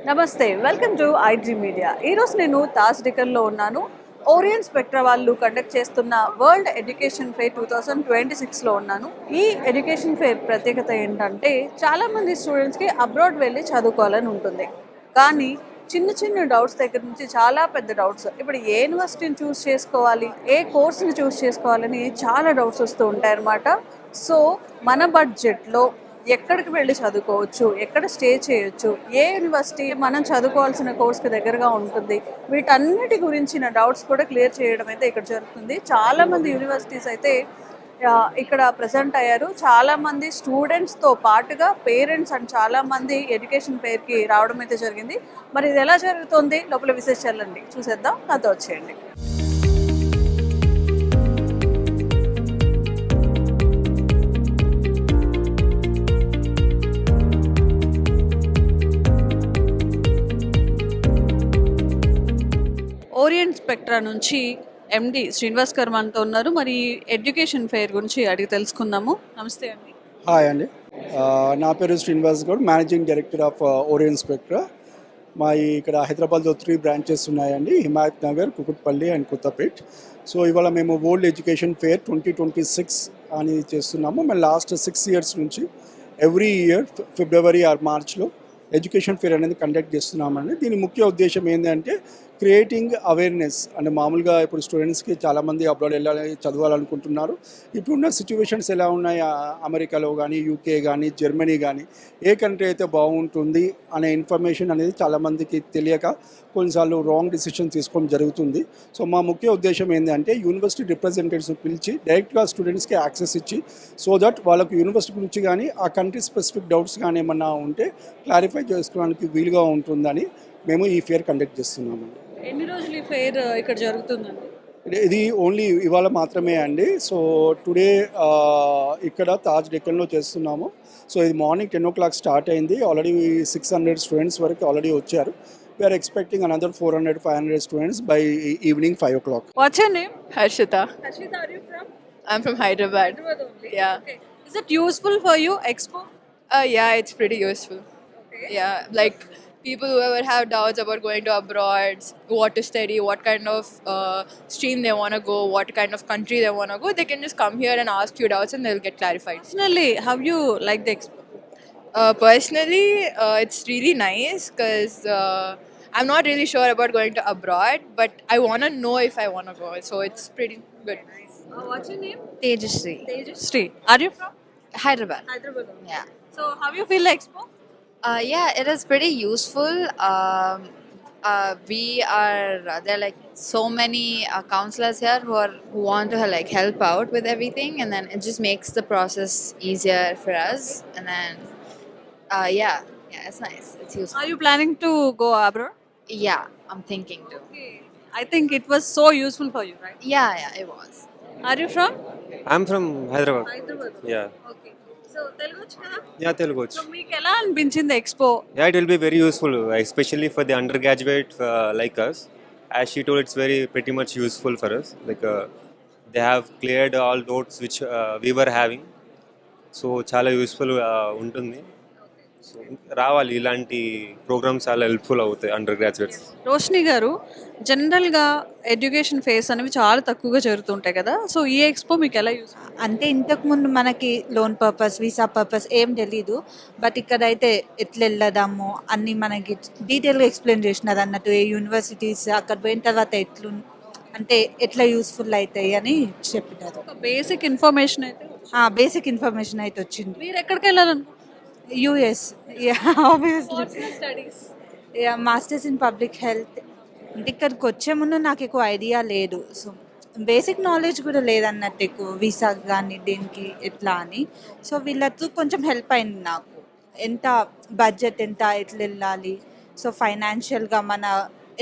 నమస్తే, welcome to iDream media. ఈరోజు నేను తాజ్ డెక్కన్లో ఉన్నాను. ఓరియన్ స్పెక్ట్రా వాళ్ళు కండక్ట్ చేస్తున్న వరల్డ్ ఎడ్యుకేషన్ ఫెయిర్ 2026లో ఉన్నాను. ఈ ఎడ్యుకేషన్ ఫెయిర్ ప్రత్యేకత ఏంటంటే చాలామంది స్టూడెంట్స్కి అబ్రాడ్ వెళ్ళి చదువుకోవాలని ఉంటుంది. కానీ చిన్న చిన్న డౌట్స్ దగ్గర నుంచి చాలా పెద్ద డౌట్స్, ఇప్పుడు ఏ యూనివర్సిటీని చూస్ చేసుకోవాలి, ఏ కోర్సుని చూస్ చేసుకోవాలని చాలా డౌట్స్ వస్తూ ఉంటాయన్నమాట. సో మన బడ్జెట్లో ఎక్కడికి వెళ్ళి చదువుకోవచ్చు, ఎక్కడ స్టే చేయొచ్చు, ఏ యూనివర్సిటీ మనం చదువుకోవాల్సిన కోర్స్కి దగ్గరగా ఉంటుంది, వీటన్నిటి గురించిన డౌట్స్ కూడా క్లియర్ చేయడం అయితే ఇక్కడ జరుగుతుంది. చాలామంది యూనివర్సిటీస్ అయితే ఇక్కడ ప్రజెంట్ అయ్యారు. చాలామంది స్టూడెంట్స్తో పాటుగా పేరెంట్స్ అండ్ చాలామంది ఎడ్యుకేషన్ ఫెయిర్కి రావడం అయితే జరిగింది. మరి ఇది ఎలా జరుగుతుంది, లోపల విశేషాలండి చూసేద్దాం, నాతో వచ్చేయండి. ఓరియన్ స్పెక్ట్రా నుంచి ఎండి శ్రీనివాస్ గారు మనతో ఉన్నారు. మరి ఎడ్యుకేషన్ ఫెయిర్ గురించి అడిగి తెలుసుకుందాము. నమస్తే అండి. హాయ్ అండి, నా పేరు Srinivas Goud, managing director of Orion Spectra. మా ఇక్కడ హైదరాబాద్లో 3 బ్రాంచెస్ ఉన్నాయండి, హిమాయత్ నగర్, కుకుట్పల్లి అండ్ కొత్తపేట్. సో ఇవాళ మేము వరల్డ్ ఎడ్యుకేషన్ ఫెయిర్ 2026 అని చేస్తున్నాము. మేము లాస్ట్ 6 years నుంచి ఎవ్రీ ఇయర్ ఫిబ్రవరి ఆర్ మార్చ్లో ఎడ్యుకేషన్ ఫెయిర్ అనేది కండక్ట్ చేస్తున్నామండి. దీని ముఖ్య ఉద్దేశం ఏంటంటే క్రియేటింగ్ అవేర్నెస్. అంటే మామూలుగా ఇప్పుడు స్టూడెంట్స్కి చాలామంది అబ్రాడ్ వెళ్ళాలి, చదవాలనుకుంటున్నారు. ఇప్పుడున్న సిచ్యువేషన్స్ ఎలా ఉన్నాయి, అమెరికాలో కానీ, యూకే కానీ, జర్మనీ కానీ, ఏ కంట్రీ అయితే బాగుంటుంది అనే ఇన్ఫర్మేషన్ అనేది చాలామందికి తెలియక కొన్నిసార్లు రాంగ్ డిసిషన్ తీసుకోవడం జరుగుతుంది. సో మా ముఖ్య ఉద్దేశం ఏంటంటే యూనివర్సిటీ రిప్రజెంటేటివ్స్ని పిలిచి డైరెక్ట్గా స్టూడెంట్స్కి యాక్సెస్ ఇచ్చి, సో దట్ వాళ్ళకు యూనివర్సిటీ గురించి కానీ ఆ కంట్రీ స్పెసిఫిక్ డౌట్స్ కానీ ఏమన్నా ఉంటే క్లారిఫై చేసుకోవడానికి వీలుగా ఉంటుందని మేము ఈ ఫెయిర్ కండక్ట్ చేస్తున్నామండి. ఎన్ని రోజులు ఈ ఫెయిర్ ఇక్కడ జరుగుతుందండి? ఇది ఓన్లీ ఇవాళ మాత్రమే అండి. సో టుడే ఇక్కడ తాజ్ డెక్కన్లో చేస్తున్నాము. సో ఇది మార్నింగ్ 10 o'clock స్టార్ట్ అయింది. ఆల్రెడీ 600 స్టూడెంట్స్ వరకు ఆల్రెడీ వచ్చారు. We're expecting another 400-500 students by evening 5 o'clock. What's your name? Harshita. Harshita, are you from? I'm from Hyderabad. Hyderabad only. Yeah. Okay. Is it useful for you, Expo? Yeah, it's pretty useful. Okay. Yeah, like people who ever have doubts about going to abroad, what to study, what kind of stream they want to go, what kind of country they want to go, they can just come here and ask you doubts and they'll get clarified. Personally, how you like the Expo? Personally, it's really nice because I'm not really sure about going to abroad, but I want to know if I want to go. So it's pretty good. What's your name? Tejasri. Tejasri. Are you from? Hyderabad. Hyderabad only. Yeah. So how you feel the Expo? Yeah, it is pretty useful. We are there are like so many counselors here who want to like help out with everything, and then it just makes the process easier for us. And then yeah, it's nice. It's useful. Are you planning to go abroad? Yeah, I'm thinking to. Okay. I think it was so useful for you, right? Yeah, it was. Are you from? I'm from Hyderabad. Hyderabad. Yeah. Okay. So Telugu వచ్చు కదా? Yeah, Telugu. So మీకు ఎలా అనిపించింది expo? Yeah, it will be very useful, especially for the undergraduate like us. As she told, it's pretty much useful for us. Like they have cleared all doubts which we were having. So చాలా useful ఉంటుంది. So రావాలి, ఇలాంటి programmes చాలా helpful అవుతాయి under graduates. Roshini గారు, జనరల్గా education fares అనేవి చాలా తక్కువగా జరుగుతుంటాయి కదా, సో ఈ ఎక్స్పో మీకు ఎలా యూస్? అంటే ఇంతకుముందు మనకి లోన్ పర్పస్, వీసా పర్పస్ ఏం తెలీదు. బట్ ఇక్కడైతే ఎట్లా వెళ్ళదాము అన్నీ మనకి డీటెయిల్గా ఎక్స్ప్లెయిన్ చేసినారు అన్నట్టు. ఏ యూనివర్సిటీస్, అక్కడ పోయిన తర్వాత అంటే ఎట్లా యూస్ఫుల్ అవుతాయి అని చెప్పినారు. ఒక బేసిక్ ఇన్ఫర్మేషన్ అయితే బేసిక్ ఇన్ఫర్మేషన్ అయితే వచ్చింది. మీరు ఎక్కడికి వెళ్ళాలనుకుంటున్నారు? US, obviously studies. Masters in public health. అంటే ఇక్కడికి వచ్చే ముందు నాకు ఎక్కువ ఐడియా లేదు, సో బేసిక్ నాలెడ్జ్ కూడా లేదన్నట్టు ఎక్కువ వీసా కానీ దేనికి ఎట్లా అని. సో వీళ్ళతో కొంచెం హెల్ప్ అయింది నాకు, ఎంత బడ్జెట్ ఎంత ఎట్లా వెళ్ళాలి, సో ఫైనాన్షియల్గా మన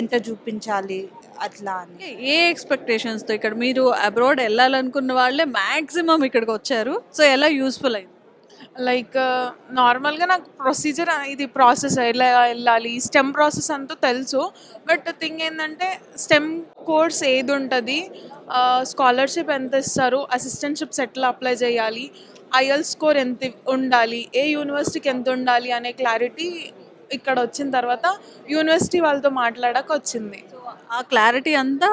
ఎంత చూపించాలి అట్లా అని. ఏ ఎక్స్పెక్టేషన్స్తో ఇక్కడ మీరు అబ్రాడ్ వెళ్ళాలనుకున్న వాళ్ళే మ్యాక్సిమం ఇక్కడికి వచ్చారు, సో ఎలా యూస్ఫుల్ అయింది? లైక్ నార్మల్గా నాకు ప్రొసీజర్ ఇది ప్రాసెస్ ఎలా వెళ్ళాలి, స్టెమ్ ప్రాసెస్ అంతా తెలుసు. బట్ థింగ్ ఏంటంటే స్టెమ్ కోర్స్ ఏది ఉంటుంది, స్కాలర్షిప్ ఎంత ఇస్తారు, అసిస్టెంట్షిప్స్ ఎట్లా అప్లై చేయాలి, ఐఎల్ స్కోర్ ఎంత ఉండాలి, ఏ యూనివర్సిటీకి ఎంత ఉండాలి అనే క్లారిటీ ఇక్కడ వచ్చిన తర్వాత యూనివర్సిటీ వాళ్ళతో మాట్లాడాక వచ్చింది. ఆ క్లారిటీ అంతా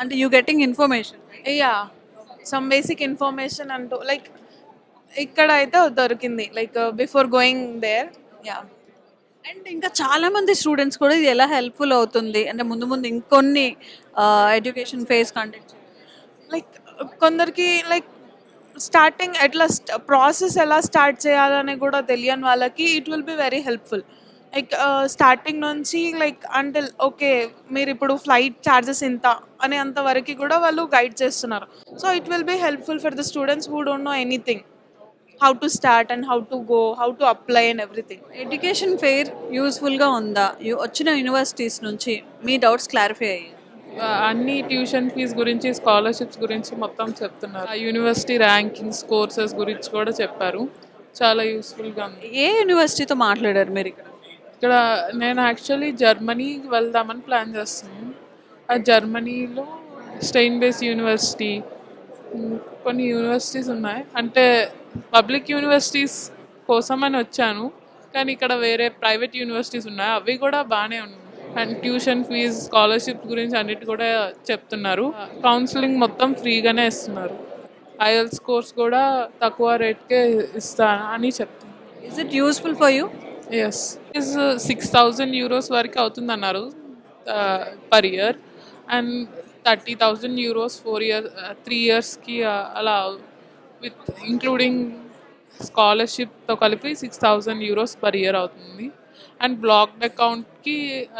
అంటే you getting information. Yeah, some basic information అంటూ లైక్ ఇక్కడ అయితే దొరికింది, like before going there. Yeah, and ఇంకా చాలా మంది స్టూడెంట్స్ కూడా ఇది ఎలా హెల్ప్ఫుల్ అవుతుంది అంటే ముందు ముందు ఇంకొన్ని ఎడ్యుకేషన్ ఫేస్ కండక్ట్ లైక్ కొందరికి లైక్ స్టార్టింగ్ ఎట్లా ప్రాసెస్ ఎలా స్టార్ట్ చేయాలని కూడా తెలియని వాళ్ళకి it will be very helpful. Like starting నుంచి లైక్ అంటే ఓకే మీరు ఇప్పుడు ఫ్లైట్ ఛార్జెస్ ఇంత అనే అంతవరకు కూడా వాళ్ళు గైడ్ చేస్తున్నారు. So it will be helpful for the students who don't know anything, how to start and how to go, how to apply and everything. Education fair యూస్ఫుల్గా ఉందా? వచ్చిన యూనివర్సిటీస్ నుంచి మీ డౌట్స్ క్లారిఫై అయ్యాయి? అన్ని ట్యూషన్ ఫీజ్ గురించి, scholarships గురించి మొత్తం చెప్తున్నారు. యూనివర్సిటీ ర్యాంకింగ్స్, కోర్సెస్ గురించి కూడా చెప్పారు. చాలా యూస్ఫుల్గా ఉంది. ఏ యూనివర్సిటీతో మాట్లాడారు మీరు ఇక్కడ? ఇక్కడ నేను యాక్చువల్లీ జర్మనీకి వెళ్దామని ప్లాన్ చేస్తున్నాను. ఆ జర్మనీలో స్టెయిన్ బేస్ యూనివర్సిటీ, కొన్ని యూనివర్సిటీస్ ఉన్నాయి. అంటే పబ్లిక్ యూనివర్సిటీస్ కోసం అని వచ్చాను, కానీ ఇక్కడ వేరే ప్రైవేట్ యూనివర్సిటీస్ ఉన్నాయి, అవి కూడా బాగానే ఉన్నాయి. అండ్ ట్యూషన్ ఫీజ్, స్కాలర్షిప్ గురించి అన్నిటి కూడా చెప్తున్నారు. కౌన్సిలింగ్ మొత్తం ఫ్రీగానే ఇస్తున్నారు. ఐఎల్స్ కోర్స్ కూడా తక్కువ రేట్కే ఇస్తాను అని చెప్తున్నారు. Is it useful for you? Yes, is 6,000 euros వరకు అవుతుంది అన్నారు పర్ ఇయర్. అండ్ 30,000 euros 3 yearsకి అలా విత్ ఇంక్లూడింగ్ స్కాలర్షిప్తో కలిపి 6,000 euros పర్ ఇయర్ అవుతుంది. అండ్ బ్లాక్ అకౌంట్కి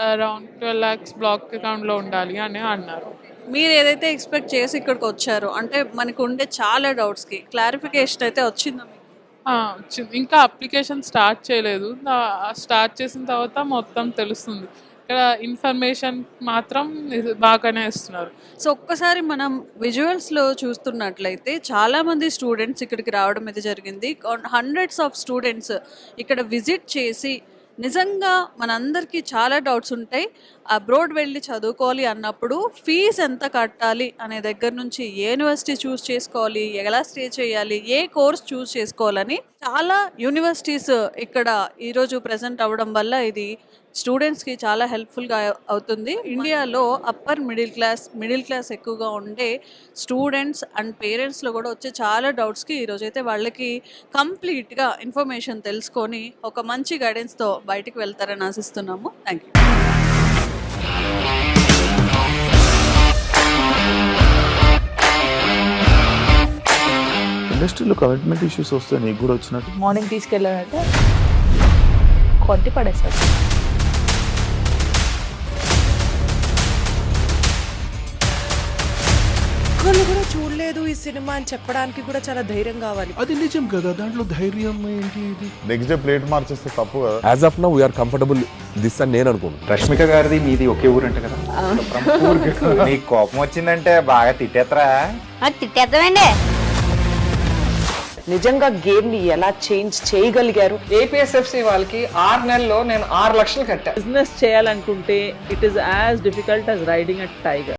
అరౌండ్ 12 lakhs బ్లాక్ అకౌంట్లో ఉండాలి అని అన్నారు. మీరు ఏదైతే ఎక్స్పెక్ట్ చేసి ఇక్కడికి వచ్చారో అంటే మనకు ఉండే చాలా డౌట్స్కి క్లారిఫికేషన్ అయితే వచ్చిందా? వచ్చింది. ఇంకా అప్లికేషన్ స్టార్ట్ చేయలేదు, స్టార్ట్ చేసిన తర్వాత మొత్తం తెలుస్తుంది. ఇక్కడ ఇన్ఫర్మేషన్ మాత్రం బాగానే ఇస్తున్నారు. సో ఒక్కసారి మనం విజువల్స్లో చూస్తున్నట్లయితే చాలామంది స్టూడెంట్స్ ఇక్కడికి రావడం అయితే జరిగింది. హండ్రెడ్స్ ఆఫ్ స్టూడెంట్స్ ఇక్కడ విజిట్ చేసి నిజంగా మనందరికీ చాలా డౌట్స్ ఉంటాయి. అబ్రాడ్ వెళ్ళి చదువుకోవాలి అన్నప్పుడు ఫీజ్ ఎంత కట్టాలి అనే దగ్గర నుంచి ఏ యూనివర్సిటీ చూస్ చేసుకోవాలి, ఎలా స్టే చేయాలి, ఏ కోర్స్ చూస్ చేసుకోవాలని చాలా యూనివర్సిటీస్ ఇక్కడ ఈరోజు ప్రజెంట్ అవ్వడం వల్ల ఇది స్టూడెంట్స్కి చాలా హెల్ప్ఫుల్గా అవుతుంది. ఇండియాలో అప్పర్ మిడిల్ క్లాస్ ఎక్కువగా ఉండే స్టూడెంట్స్ అండ్ పేరెంట్స్లో కూడా వచ్చే చాలా డౌట్స్కి ఈరోజైతే వాళ్ళకి కంప్లీట్గా ఇన్ఫర్మేషన్ తెలుసుకొని ఒక మంచి గైడెన్స్తో బయటికి వెళ్తారని ఆశిస్తున్నాము. Thank you. ఇండస్ట్రీలో కమిట్మెంట్ ఇష్యూస్ వస్తే నీకు కూడా వచ్చినట్టు? మార్నింగ్ తీసుకెళ్ళానంటే కొట్టి పడేస్తారు. ఒక్కళ్ళు కూడా చూడలేదు ఈ సినిమా అని చెప్పడానికి కూడా చాలా ధైర్యం కావాలి. అది నిజం కదా, దాంట్లో ధైర్యం ఏంటి? ఇది నెక్స్ట్ డే ప్లేట్ మార్చేస్తే తప్పు కదా. As of now we're comfortable this అని నేను అనుకుంటున్నాను. రష్మిక గారిది మీది ఒకే ఊరంట కదా? నీకు కోపం వచ్చిందంటే బాగా తిట్టేత్తరా? తిట్టేద్దామండి. నిజంగా గేమ్ ని ఎలా చేంజ్ చేయగలిగారు? ఏపీఎస్ఎఫ్సి వాళ్ళకి 6 నెలల్లో నేను 6 లక్షలు కట్టా. బిజినెస్ చేయాలనుకుంటే it is as difficult as riding a tiger.